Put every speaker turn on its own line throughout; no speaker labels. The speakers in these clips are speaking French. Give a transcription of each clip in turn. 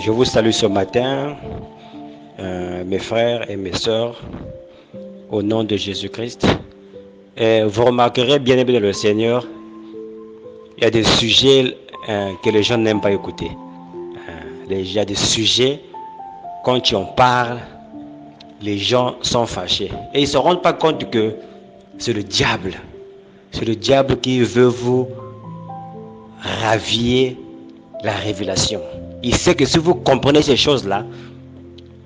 Je vous salue ce matin, mes frères et mes sœurs, au nom de Jésus-Christ. Et vous remarquerez, bien aimés dans le Seigneur, il y a des sujets que les gens n'aiment pas écouter. Il y a des sujets, quand tu en parles, les gens sont fâchés. Et ils ne se rendent pas compte que c'est le diable. C'est le diable qui veut vous ravier la révélation. Il sait que si vous comprenez ces choses-là,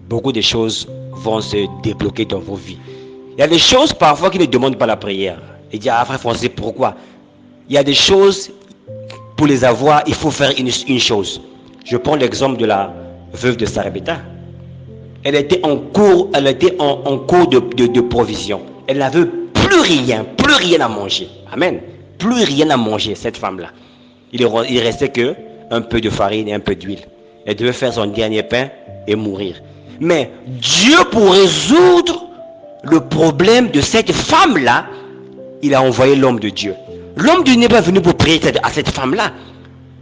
beaucoup de choses vont se débloquer dans vos vies. Il y a des choses parfois qui ne demandent pas la prière. Il dit, frère Français, pourquoi? Il y a des choses, pour les avoir, il faut faire une chose. Je prends l'exemple de la veuve de Sarepta. Elle était en cours de provision. Elle n'avait plus rien à manger. Amen. Plus rien à manger, cette femme-là. Il restait que un peu de farine et un peu d'huile. Elle devait faire son dernier pain et mourir. Mais Dieu, pour résoudre le problème de cette femme-là, il a envoyé l'homme de Dieu. L'homme de Dieu n'est pas venu pour prier à cette femme-là.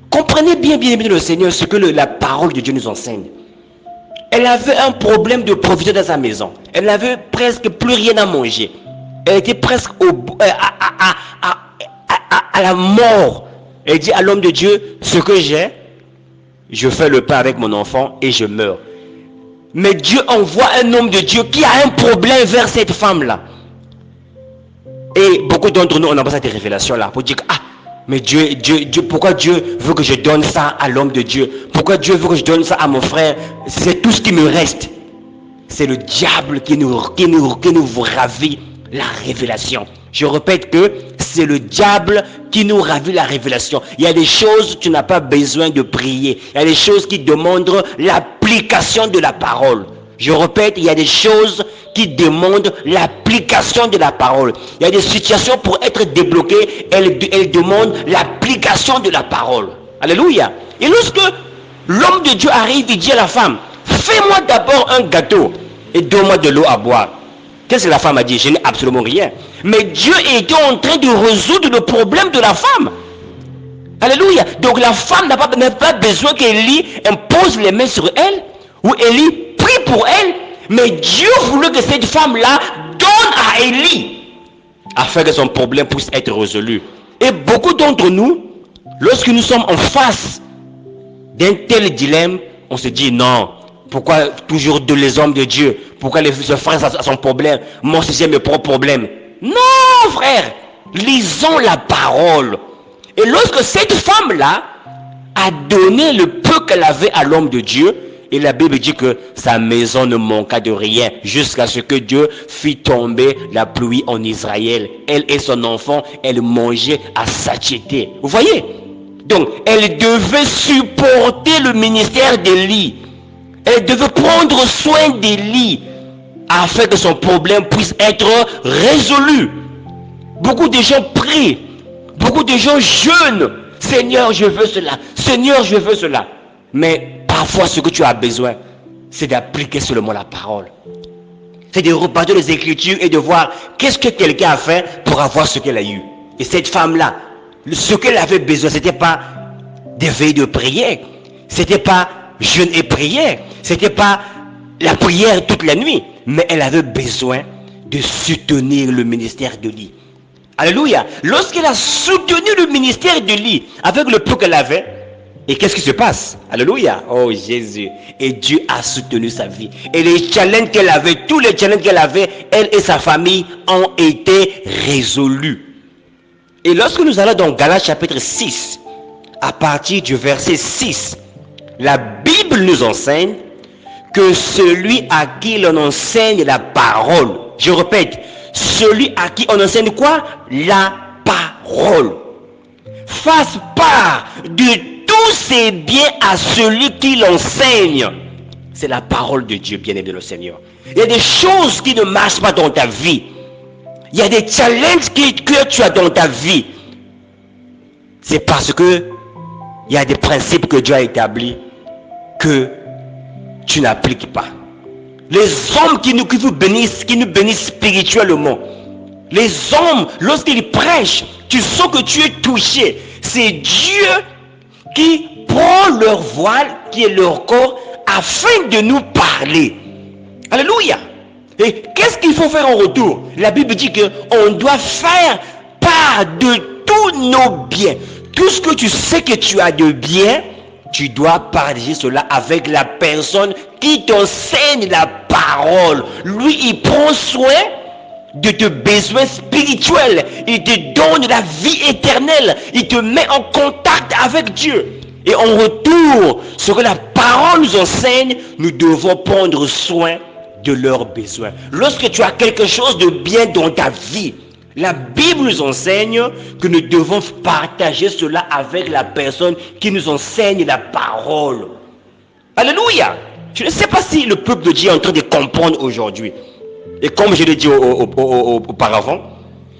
Comprenez bien le Seigneur, ce que la parole de Dieu nous enseigne. Elle avait un problème de provision dans sa maison. Elle n'avait presque plus rien à manger. Elle était presque à la mort. Elle dit à l'homme de Dieu, ce que j'ai, je fais le pain avec mon enfant et je meurs. Mais Dieu envoie un homme de Dieu qui a un problème vers cette femme-là. Et beaucoup d'entre nous, on n'a pas cette révélation-là pour dire, mais Dieu, pourquoi Dieu veut que je donne ça à l'homme de Dieu? Pourquoi Dieu veut que je donne ça à mon frère? C'est tout ce qui me reste. C'est le diable qui nous ravit la révélation. Je répète que c'est le diable qui nous ravit la révélation. Il y a des choses, tu n'as pas besoin de prier. Il y a des choses qui demandent l'application de la parole. Je répète, il y a des choses qui demandent l'application de la parole. Il y a des situations pour être débloquées, elles demandent l'application de la parole. Alléluia. Et lorsque l'homme de Dieu arrive, il dit à la femme, fais-moi d'abord un gâteau et donne-moi de l'eau à boire. Qu'est-ce que la femme a dit? Je n'ai absolument rien. Mais Dieu était en train de résoudre le problème de la femme. Alléluia. Donc la femme n'a pas besoin qu'Élie impose les mains sur elle, ou Élie prie pour elle. Mais Dieu voulait que cette femme-là donne à Élie, afin que son problème puisse être résolu. Et beaucoup d'entre nous, lorsque nous sommes en face d'un tel dilemme, on se dit non. Pourquoi toujours les hommes de Dieu? Pourquoi les frères à son problème? Moi aussi j'ai mes propres problèmes. Non, frère. Lisons la parole. Et lorsque cette femme-là a donné le peu qu'elle avait à l'homme de Dieu, et la Bible dit que sa maison ne manqua de rien jusqu'à ce que Dieu fit tomber la pluie en Israël. Elle et son enfant, elle mangeaient à satiété. Vous voyez? Donc, elle devait supporter le ministère d'Élie. Elle devait prendre soin d'Élie afin que son problème puisse être résolu. Beaucoup de gens prient. Beaucoup de gens jeûnent. Seigneur, je veux cela. Seigneur, je veux cela. Mais parfois, ce que tu as besoin, c'est d'appliquer seulement la parole. C'est de repartir les Écritures et de voir qu'est-ce que quelqu'un a fait pour avoir ce qu'elle a eu. Et cette femme-là, ce qu'elle avait besoin, ce n'était pas des veilles de prière. Ce n'était pas jeûne et prière. Ce n'était pas la prière toute la nuit. Mais elle avait besoin de soutenir le ministère d'Élie. Alléluia. Lorsqu'elle a soutenu le ministère d'Élie avec le peu qu'elle avait, et qu'est-ce qui se passe? Alléluia. Oh Jésus. Et Dieu a soutenu sa vie. Et les challenges qu'elle avait, tous les challenges qu'elle avait, elle et sa famille ont été résolus. Et lorsque nous allons dans Galates chapitre 6, à partir du verset 6, la Bible nous enseigne que celui à qui l'on enseigne la parole, je répète, celui à qui on enseigne quoi? La parole. Fasse part de tous ses biens à celui qui l'enseigne. C'est la parole de Dieu, bien-aimé le Seigneur. Il y a des choses qui ne marchent pas dans ta vie. Il y a des challenges que tu as dans ta vie. C'est parce que il y a des principes que Dieu a établis que tu n'appliques pas. Les hommes qui nous bénissent spirituellement, Les hommes, lorsqu'ils prêchent, tu sens que tu es touché. C'est Dieu qui prend leur voile, qui est leur corps, afin de nous parler. Alléluia. Et qu'est-ce qu'il faut faire en retour? La Bible dit qu'on doit faire part de tous nos biens. Tout ce que tu sais que tu as de bien, tu dois partager cela avec la personne qui t'enseigne la parole. Lui, il prend soin de tes besoins spirituels. Il te donne la vie éternelle. Il te met en contact avec Dieu. Et en retour, ce que la parole nous enseigne, nous devons prendre soin de leurs besoins. Lorsque tu as quelque chose de bien dans ta vie, la Bible nous enseigne que nous devons partager cela avec la personne qui nous enseigne la parole. Alléluia. Je ne sais pas si le peuple de Dieu est en train de comprendre aujourd'hui. Et comme je l'ai dit auparavant,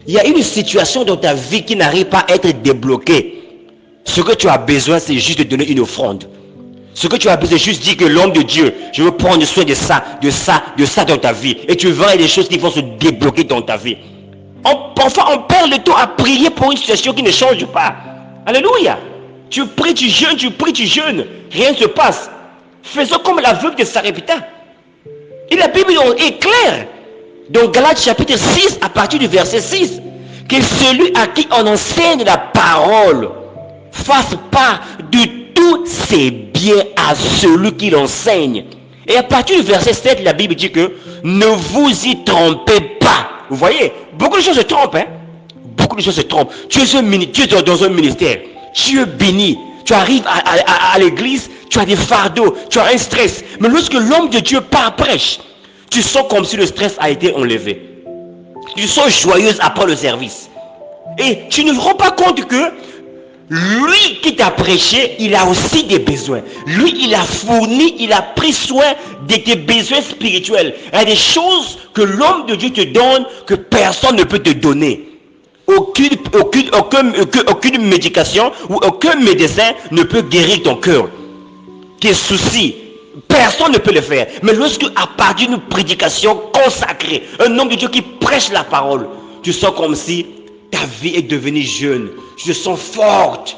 il y a une situation dans ta vie qui n'arrive pas à être débloquée. Ce que tu as besoin, c'est juste de donner une offrande. Ce que tu as besoin, c'est juste dire que l'homme de Dieu, je veux prendre soin de ça, de ça, de ça dans ta vie. Et tu verras des choses qui vont se débloquer dans ta vie. Parfois, on perd le temps à prier pour une situation qui ne change pas. Alléluia. Tu pries, tu jeûnes, tu pries, tu jeûnes. Rien ne se passe. Faisons comme l'aveugle de Sarepta. Et la Bible est claire. Dans Galates chapitre 6, à partir du verset 6, que celui à qui on enseigne la parole fasse part de tous ses biens à celui qui l'enseigne. Et à partir du verset 7, la Bible dit que ne vous y trompez pas. Vous voyez, beaucoup de choses se trompent. Hein? Beaucoup de choses se trompent. Tu es dans un ministère. Tu es béni. Tu arrives à l'église, tu as des fardeaux, tu as un stress. Mais lorsque l'homme de Dieu part prêche, tu sens comme si le stress a été enlevé. Tu sens joyeuse après le service. Et tu ne te rends pas compte que lui qui t'a prêché, il a aussi des besoins. Lui, il a fourni, il a pris soin de tes besoins spirituels. Il y a des choses que l'homme de Dieu te donne que personne ne peut te donner. Aucune médication ou aucun médecin ne peut guérir ton cœur. Tes soucis, personne ne peut le faire. Mais lorsque, à partir d'une prédication consacrée, un homme de Dieu qui prêche la parole, tu sens comme si ta vie est devenue jeune. Je sens forte.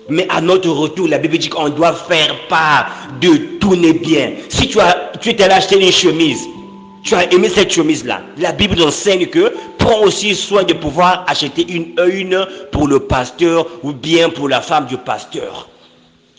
Mais à notre retour, la Bible dit qu'on doit faire part de tous les biens. Si tu t'es allé acheter une chemise, tu as aimé cette chemise-là, la Bible enseigne que prends aussi soin de pouvoir acheter une pour le pasteur ou bien pour la femme du pasteur.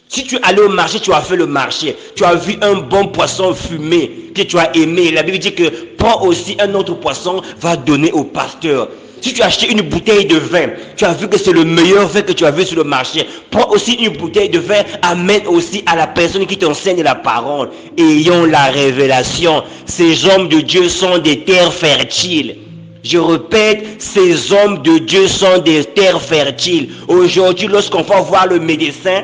Si tu es allé au marché, tu as fait le marché, tu as vu un bon poisson fumé que tu as aimé, la Bible dit que prends aussi un autre poisson, va donner au pasteur. Si tu as acheté une bouteille de vin, tu as vu que c'est le meilleur vin que tu as vu sur le marché, prends aussi une bouteille de vin, amène aussi à la personne qui t'enseigne la parole. Ayons la révélation. Ces hommes de Dieu sont des terres fertiles. Je répète, ces hommes de Dieu sont des terres fertiles. Aujourd'hui, lorsqu'on va voir le médecin,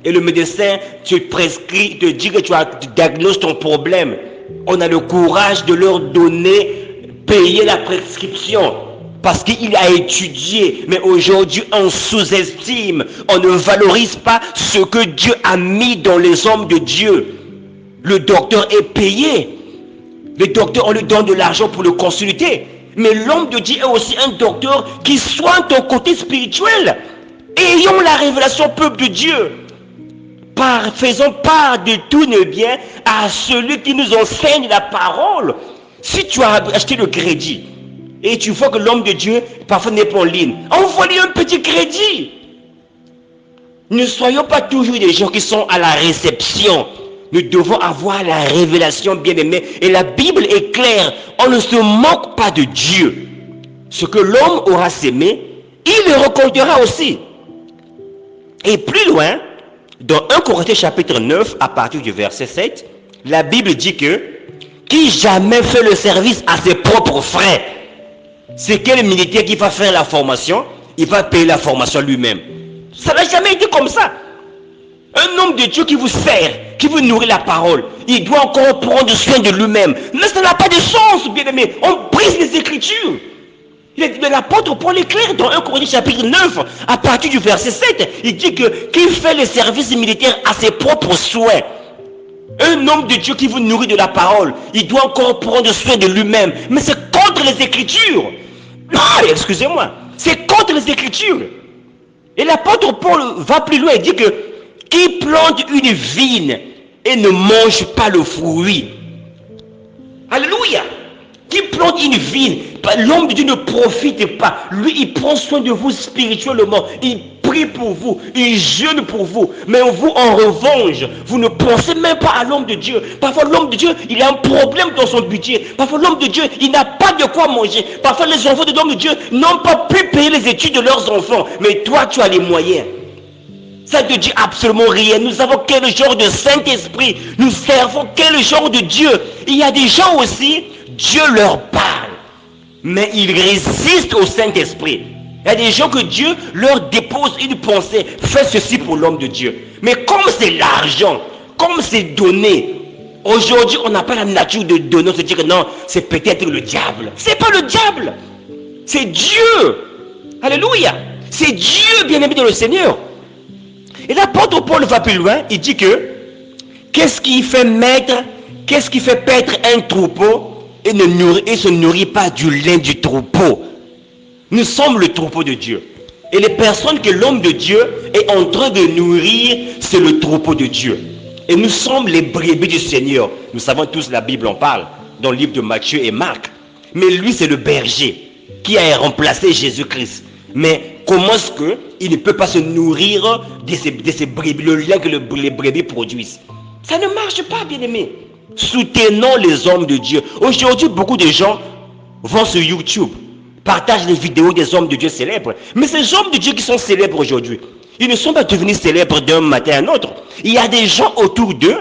et le médecin te prescrit, te dit que tu diagnoses ton problème, on a le courage de leur donner, payer la prescription. Parce qu'il a étudié. Mais aujourd'hui, on sous-estime. On ne valorise pas ce que Dieu a mis dans les hommes de Dieu. Le docteur est payé. Le docteur, on lui donne de l'argent pour le consulter. Mais l'homme de Dieu est aussi un docteur qui soigne ton côté spirituel. Ayons la révélation, peuple de Dieu. Faisons part de tous nos biens à celui qui nous enseigne la parole. Si tu as acheté le crédit, et tu vois que l'homme de Dieu parfois n'est pas en ligne, envoie-lui un petit crédit. Ne soyons pas toujours des gens qui sont à la réception. Nous devons avoir la révélation, bien-aimée. Et la Bible est claire. On ne se moque pas de Dieu. Ce que l'homme aura sémé, il le récoltera aussi. Et plus loin, dans 1 Corinthiens chapitre 9, à partir du verset 7, la Bible dit que qui jamais fait le service à ses propres frais, c'est quel militaire qui va faire la formation, il va payer la formation lui-même. Ça n'a jamais été comme ça. Un homme de Dieu qui vous sert, qui vous nourrit la parole, il doit encore prendre soin de lui-même. Mais ça n'a pas de sens, bien-aimé. On brise les Écritures. L'apôtre Paul est clair dans 1 Corinthiens chapitre 9, à partir du verset 7. Il dit que qui fait le service militaire à ses propres soins. Un homme de Dieu qui vous nourrit de la parole, il doit encore prendre soin de lui-même. Mais c'est contre les Écritures. Excusez-moi. C'est contre les Écritures. Et l'apôtre Paul va plus loin et dit que qui plante une vigne et ne mange pas le fruit. Alléluia. Qui plante une vigne, l'homme de Dieu ne profite pas. Lui, il prend soin de vous spirituellement. Il prie pour vous, il jeûne pour vous. Mais vous, en revanche, vous ne pensez même pas à l'homme de Dieu. Parfois, l'homme de Dieu, il a un problème dans son budget. Parfois, l'homme de Dieu, il n'a pas de quoi manger. Parfois, les enfants de l'homme de Dieu n'ont pas pu payer les études de leurs enfants. Mais toi, tu as les moyens. Ça ne te dit absolument rien. Nous avons quel genre de Saint-Esprit? Nous servons quel genre de Dieu? Il y a des gens aussi, Dieu leur parle, mais ils résistent au Saint-Esprit. Il y a des gens que Dieu leur dépose une pensée. Fais ceci pour l'homme de Dieu. Mais comme c'est l'argent, comme c'est donné, aujourd'hui on n'a pas la nature de donner, on se dit que non, c'est peut-être le diable. C'est pas le diable, c'est Dieu. Alléluia. C'est Dieu, bien-aimé dans le Seigneur. Et l'apôtre Paul va plus loin, il dit que qu'est-ce qui fait paître un troupeau et ne se nourrit pas du lin du troupeau? Nous sommes le troupeau de Dieu. Et les personnes que l'homme de Dieu est en train de nourrir, c'est le troupeau de Dieu. Et nous sommes les brebis du Seigneur. Nous savons tous, la Bible en parle, dans le livre de Matthieu et Marc. Mais lui, c'est le berger qui a remplacé Jésus-Christ. Mais comment est-ce qu'il ne peut pas se nourrir de ces brebis, le lait que les brebis produisent? Ça ne marche pas, bien-aimé. Soutenons les hommes de Dieu. Aujourd'hui, beaucoup de gens vont sur YouTube, partagent les vidéos des hommes de Dieu célèbres. Mais ces hommes de Dieu qui sont célèbres aujourd'hui, ils ne sont pas devenus célèbres d'un matin à un autre. Il y a des gens autour d'eux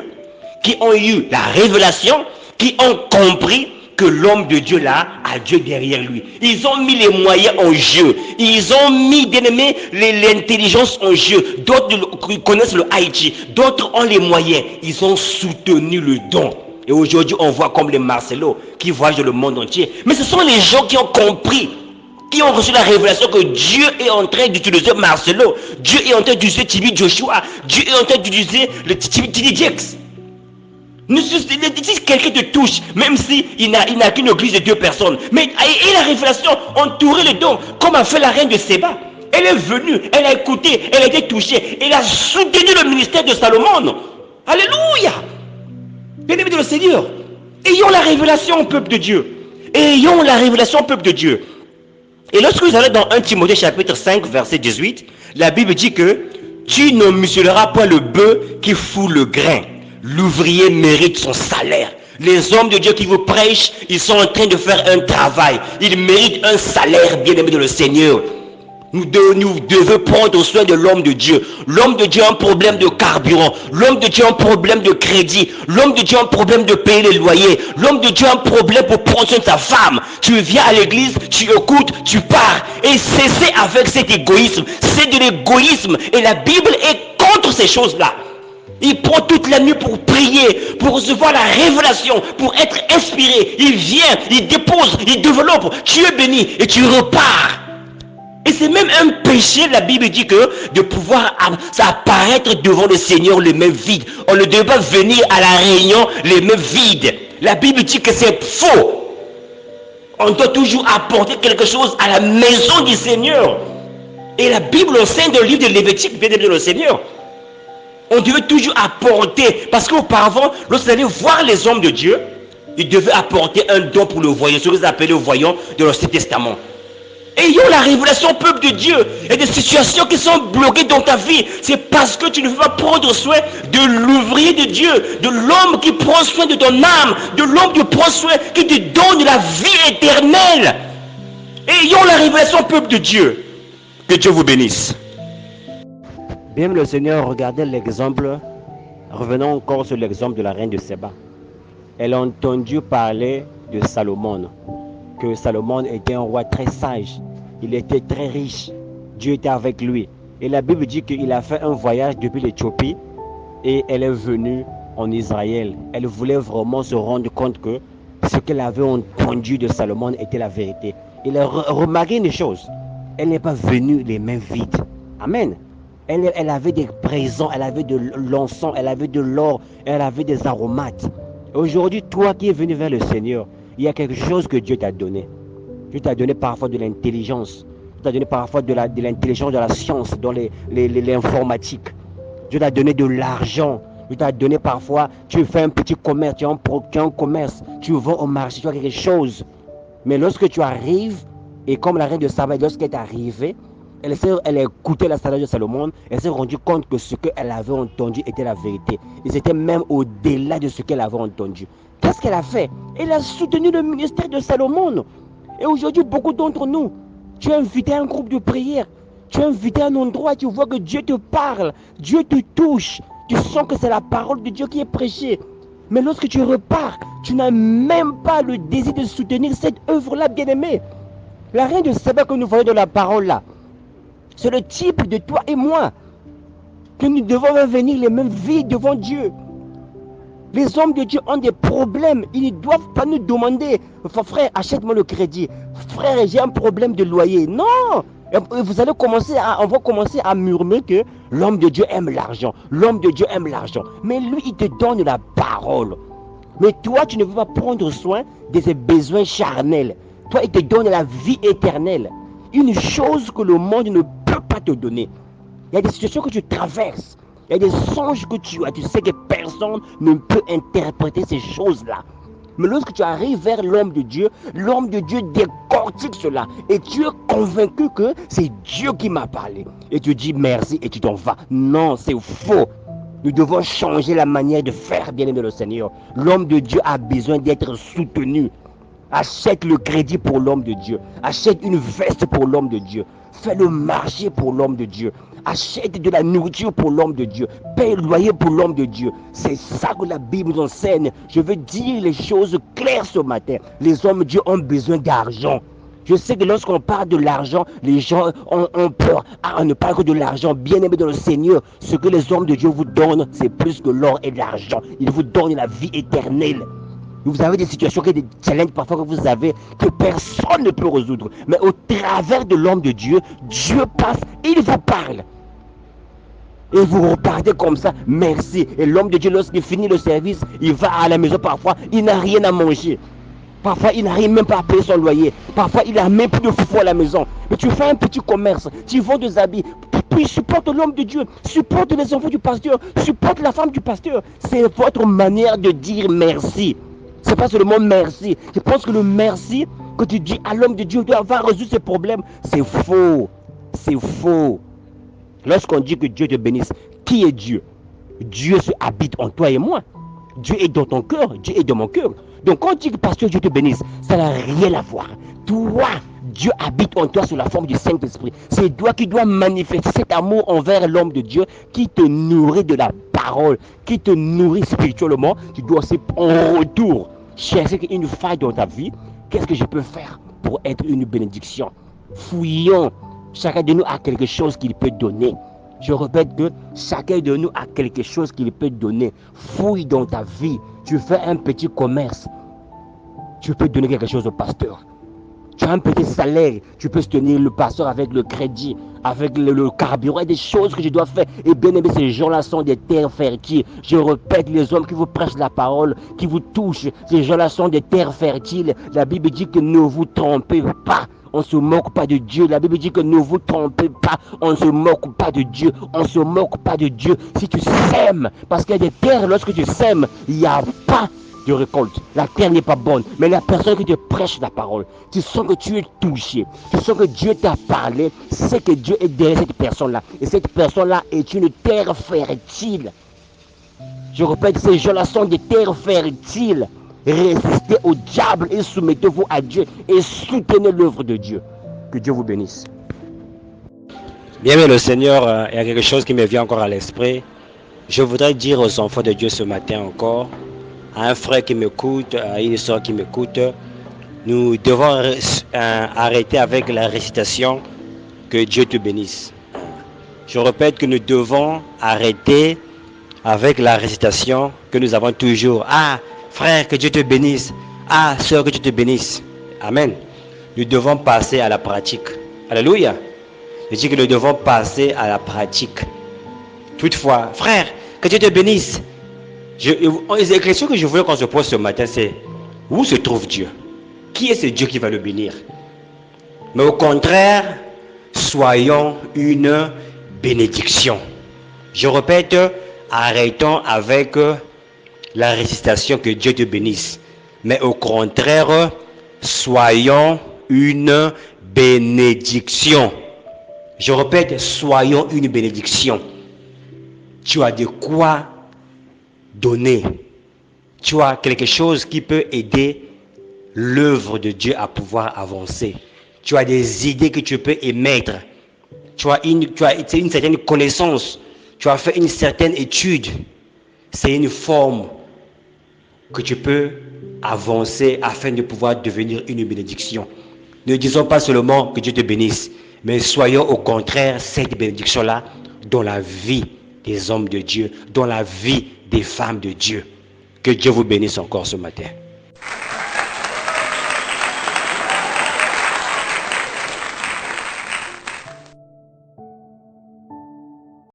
qui ont eu la révélation, qui ont compris que l'homme de Dieu là a Dieu derrière lui. Ils ont mis les moyens en jeu. Ils ont mis, bien aimé, l'intelligence en jeu. D'autres connaissent le Haïti. D'autres ont les moyens. Ils ont soutenu le don. Et aujourd'hui, on voit comme les Marcelo qui voyagent dans le monde entier. Mais ce sont les gens qui ont compris, qui ont reçu la révélation que Dieu est en train d'utiliser Marcelo. Dieu est en train d'utiliser Tibi Joshua. Dieu est en train d'utiliser le Tibi Jex. Si quelqu'un te touche, même s'il n'a qu'une église de 2 personnes, mais et la révélation entourait le don, comme a fait la reine de Séba. Elle est venue, elle a écouté, elle a été touchée, elle a soutenu le ministère de Salomon. Alléluia. Bien-aimés de le Seigneur, ayons la révélation, peuple de Dieu. Ayons la révélation, peuple de Dieu. Et lorsque vous allez dans 1 Timothée chapitre 5, verset 18, la Bible dit que tu ne muselleras pas le bœuf qui fout le grain. L'ouvrier mérite son salaire. Les hommes de Dieu qui vous prêchent, ils sont en train de faire un travail. Ils méritent un salaire, bien-aimé de le Seigneur. Nous devons prendre soin de l'homme de Dieu. L'homme de Dieu a un problème de carburant. L'homme de Dieu a un problème de crédit. L'homme de Dieu a un problème de payer les loyers. L'homme de Dieu a un problème pour prendre soin de sa femme. Tu viens à l'église, tu écoutes, tu pars. Et cessez avec cet égoïsme. C'est de l'égoïsme. Et la Bible est contre ces choses-là. Il prend toute la nuit pour prier, pour recevoir la révélation, pour être inspiré. Il vient, il dépose, il développe. Tu es béni et tu repars. Et c'est même un péché, la Bible dit que de pouvoir apparaître devant le Seigneur les mains vides. On ne devait pas venir à la réunion les mains vides. La Bible dit que c'est faux. On doit toujours apporter quelque chose à la maison du Seigneur. Et la Bible enseigne dans le livre de Lévitique, bien aimé le Seigneur. On devait toujours apporter, parce qu'auparavant, lorsque vous allez voir les hommes de Dieu, ils devaient apporter un don pour le voyant, ce que vous appelez le voyant de l'Ancien Testament. Ayons la révélation, peuple de Dieu, et des situations qui sont bloquées dans ta vie. C'est parce que tu ne veux pas prendre soin de l'ouvrier de Dieu, de l'homme qui prend soin de ton âme, de l'homme qui prend soin, qui te donne la vie éternelle. Ayons la révélation, peuple de Dieu. Que Dieu vous bénisse. Bien, le Seigneur, regardez l'exemple. Revenons encore sur l'exemple de la reine de Séba. Elle a entendu parler de Salomon. Que Salomon était un roi très sage. Il était très riche. Dieu était avec lui. Et la Bible dit qu'il a fait un voyage depuis l'Éthiopie et elle est venue en Israël. Elle voulait vraiment se rendre compte que ce qu'elle avait entendu de Salomon était la vérité. Il a remarqué une chose. Elle n'est pas venue les mains vides. Amen. Elle avait des présents, elle avait de l'encens, elle avait de l'or, elle avait des aromates. Aujourd'hui, toi qui es venu vers le Seigneur, il y a quelque chose que Dieu t'a donné. Dieu t'a donné parfois de l'intelligence. Dieu t'a donné parfois de l'intelligence, de la science, dans l'informatique. Dieu t'a donné de l'argent. Dieu t'a donné parfois, tu fais un petit commerce, tu as un commerce, tu vends au marché, tu as quelque chose. Mais lorsque tu arrives, et comme la reine de Saba, lorsqu'elle est arrivée, elle a écouté la sagesse de Salomon, elle s'est rendue compte que ce qu'elle avait entendu était la vérité. Et c'était même au-delà de ce qu'elle avait entendu. Qu'est-ce qu'elle a fait? Elle a soutenu le ministère de Salomon. Et aujourd'hui, beaucoup d'entre nous, tu es invité à un groupe de prière, tu es invité à un endroit, tu vois que Dieu te parle, Dieu te touche, tu sens que c'est la parole de Dieu qui est prêchée. Mais lorsque tu repars, tu n'as même pas le désir de soutenir cette œuvre-là, bien-aimée. La reine de Saba que nous voyons de la parole là, c'est le type de toi et moi que nous devons venir les mêmes vies devant Dieu. Les hommes de Dieu ont des problèmes. Ils ne doivent pas nous demander, frère, achète-moi le crédit. Frère, j'ai un problème de loyer. Non. Vous allez on va commencer à murmurer que l'homme de Dieu aime l'argent. L'homme de Dieu aime l'argent. Mais lui, il te donne la parole. Mais toi, tu ne veux pas prendre soin de ses besoins charnels. Toi, il te donne la vie éternelle. Une chose que le monde ne peut pas te donner. Il y a des situations que tu traverses. Il y a des songes que tu as. Tu sais que personne ne peut interpréter ces choses-là. Mais lorsque tu arrives vers l'homme de Dieu décortique cela. Et tu es convaincu que c'est Dieu qui m'a parlé. Et tu dis merci et tu t'en vas. Non, c'est faux. Nous devons changer la manière de faire, bien-aimé le Seigneur. L'homme de Dieu a besoin d'être soutenu. Achète le crédit pour l'homme de Dieu. Achète une veste pour l'homme de Dieu. Fais le marché pour l'homme de Dieu. Achète de la nourriture pour l'homme de Dieu. Paye le loyer pour l'homme de Dieu. C'est ça que la Bible nous enseigne. Je veux dire les choses claires ce matin. Les hommes de Dieu ont besoin d'argent. Je sais que lorsqu'on parle de l'argent, les gens ont peur. Ah, on ne parle que de l'argent. Bien-aimé dans le Seigneur, ce que les hommes de Dieu vous donnent, c'est plus que l'or et l'argent. Ils vous donnent la vie éternelle. Vous avez des situations, des challenges parfois que vous avez, que personne ne peut résoudre. Mais au travers de l'homme de Dieu, Dieu passe, il vous parle. Et vous repartez comme ça, merci. Et l'homme de Dieu, lorsqu'il finit le service, il va à la maison parfois, il n'a rien à manger. Parfois, il n'arrive même pas à payer son loyer. Parfois, il n'a même plus de foufou à la maison. Mais tu fais un petit commerce, tu vends des habits, puis supporte l'homme de Dieu, supporte les enfants du pasteur, supporte la femme du pasteur. C'est votre manière de dire merci. C'est pas seulement merci. Je pense que le merci que tu dis à l'homme de Dieu doit avoir résoudre ses problèmes. C'est faux. C'est faux. Lorsqu'on dit que Dieu te bénisse, qui est Dieu? Dieu se habite en toi et moi. Dieu est dans ton cœur, Dieu est dans mon cœur. Donc quand on dit que pasteur Dieu te bénisse, ça n'a rien à voir. Toi, Dieu habite en toi sous la forme du Saint-Esprit. C'est toi qui dois manifester cet amour envers l'homme de Dieu qui te nourrit de la parole, qui te nourrit spirituellement. Tu dois aussi en retour chercher une faille dans ta vie. Qu'est-ce que je peux faire pour être une bénédiction? Fouillons. Chacun de nous a quelque chose qu'il peut donner. Je répète que chacun de nous a quelque chose qu'il peut donner. Fouille dans ta vie. Tu fais un petit commerce. Tu peux donner quelque chose au pasteur. Tu as un petit salaire. Tu peux soutenir le pasteur avec le crédit, avec le carburant et des choses que je dois faire. Et bien aimé, ces gens-là sont des terres fertiles. Je répète, les hommes qui vous prêchent la parole, qui vous touchent, ces gens-là sont des terres fertiles. La Bible dit que ne vous trompez pas. On ne se moque pas de Dieu. La Bible dit que ne vous trompez pas. On ne se moque pas de Dieu. On ne se moque pas de Dieu. Si tu sèmes, parce qu'il y a des terres, lorsque tu sèmes, il n'y a pas de récolte. La terre n'est pas bonne. Mais la personne qui te prêche la parole, tu sens que tu es touché. Tu sens que Dieu t'a parlé. C'est que Dieu est derrière cette personne-là. Et cette personne-là est une terre fertile. Je répète, ces gens-là sont des terres fertiles. Résistez au diable et soumettez-vous à Dieu et soutenez l'œuvre de Dieu. Que Dieu vous bénisse.
Bien, mais le Seigneur, il y a quelque chose qui me vient encore à l'esprit. Je voudrais dire aux enfants de Dieu ce matin encore, à un frère qui m'écoute, à une soeur qui m'écoute, nous devons arrêter avec la récitation que Dieu te bénisse. Je répète que nous devons arrêter avec la récitation que nous avons toujours. Ah, frère, que Dieu te bénisse. Ah, sœur, que Dieu te bénisse. Amen. Nous devons passer à la pratique. Alléluia. Je dis que nous devons passer à la pratique. Toutefois, frère, que Dieu te bénisse. La question que je voulais qu'on se pose ce matin, c'est où se trouve Dieu? Qui est ce Dieu qui va le bénir?
Mais au contraire, soyons une bénédiction. Je répète, arrêtons avec la récitation que Dieu te bénisse. Mais au contraire, soyons une bénédiction. Je répète, soyons une bénédiction. Tu as de quoi donner. Tu as quelque chose qui peut aider l'œuvre de Dieu à pouvoir avancer. Tu as des idées que tu peux émettre. Tu as une certaine connaissance. Tu as fait une certaine étude. C'est une forme que tu peux avancer afin de pouvoir devenir une bénédiction. Ne disons pas seulement que Dieu te bénisse, mais soyons au contraire cette bénédiction-là dans la vie des hommes de Dieu, dans la vie des femmes de Dieu. Que Dieu vous bénisse encore ce matin.